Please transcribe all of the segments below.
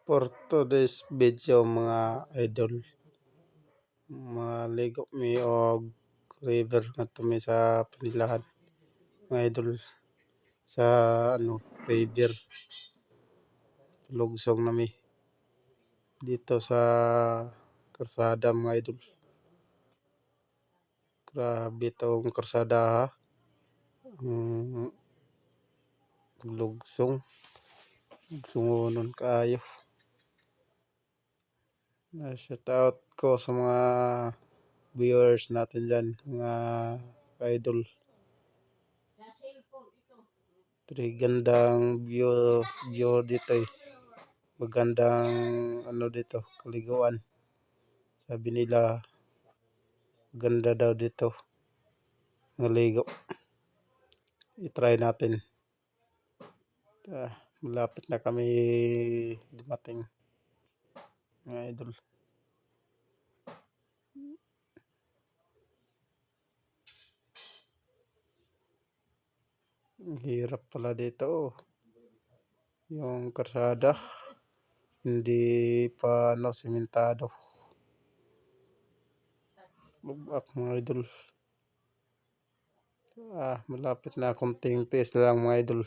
For today's video mga idol, maligo mi og river ngadto mi sa Panilahan mga idol, sa river lugsong nami dito sa karsada mga idol. Grabe tong karsada ha. Lugsong lugsungonon kaayo. Shout out ko sa mga viewers natin dyan, mga idol. Gandang view dito eh. Magandang dito, kaliguan. Sabi nila ganda daw dito maligo. I-try natin. Malapit na kami dumating mga idol. Hirap pala dito. Yung karsada hindi pa sementado. Lubak mga idol. Malapit na, konting tiis lang mga idol.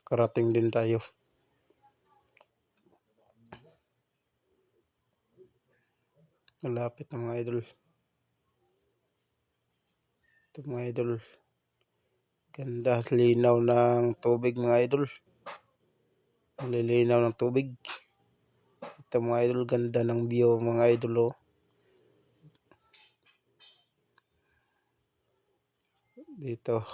Karating din tayo. Malapit na mga idol. Ito mga idol. Ganda, linaw ng tubig mga idol. Lilinaw ng tubig. Ito mga idol, ganda ng view mga idol oh. Dito.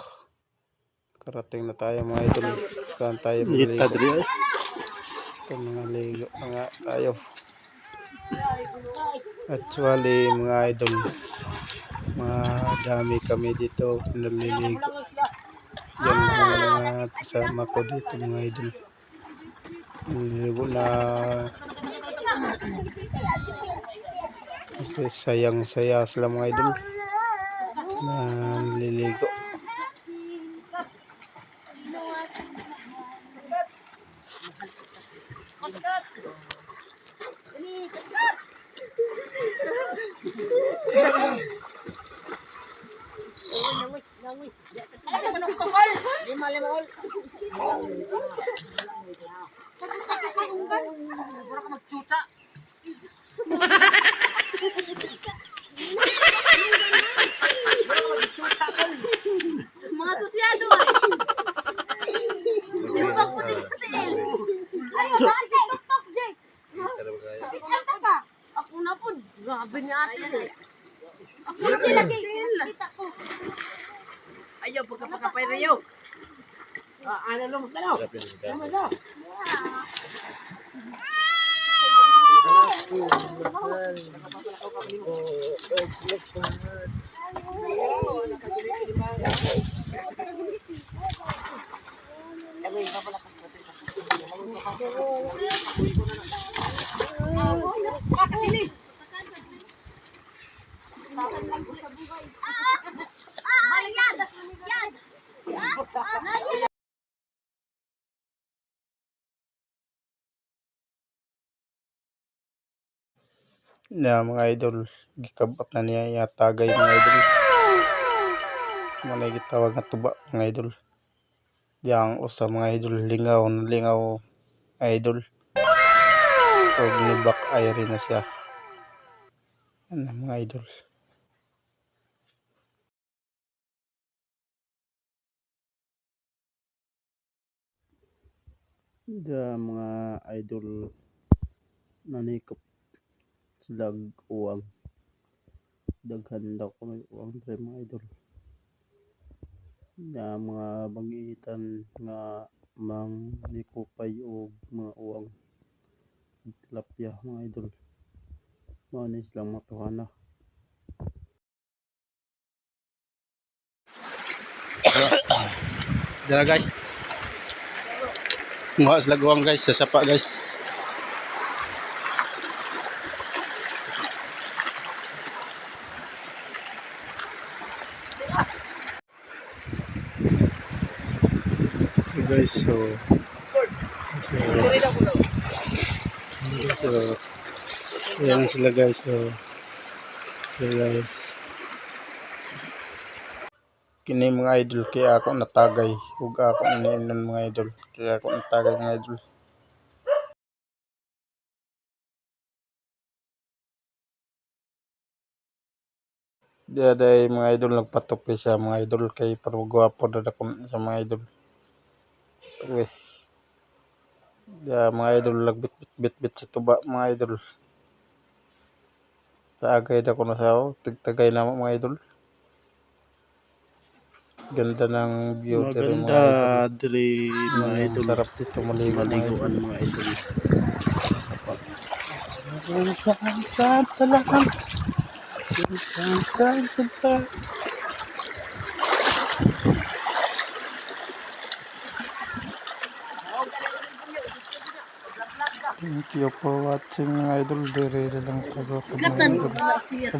Karating na tayo mga idol. Saan tayo maligo? Ito mga ligo na nga tayo. Actually mga idol, madami kami dito naliligo. Yan mga kasama ko dito mga idol. Naliligo na sayang saya sila mga idol. Naliligo. Mga susyado ako na po, grabe ni ate. Ayaw, pagkapagkapay na yun. Ano lang, ano? Ano na? Na mga idol, gikabak na niya yatagay mga idol. Malay gitawag nga tuba mga idol. Yang usa mga idol, lingaw na lingaw idol. O nibak ayri na siya. Ano mga idol. Mga idol nanikop silag uwang. Daghan daw ko may uwang dre mga idol. Mga bangitan nga mang nikopay o mga uwang. Tilapia mga idol. Manis lang matuhana. Dara guys. Mga slagwang guys, sa sapa guys. Okay guys, so So, ayan sila guys. So guys. Kini mga idol kaya ako natagay. Ug ako niinon mga idol. Kaya ako natagay mga idol. Diaday mga idol nagpatupi siya mga idol kay parang gwapo na ako sa mga idol. Uy. Dia mga idol nagbit-bit sa tuba mga idol. Tagay na ko na sa tagay na mga idol. Ganda ng view diri mga idol. Diri mga idol. Sarap dito maligo mga idol. Maliguan mga idol. Thank you for watching mga idol. Diri lang tago mga idol.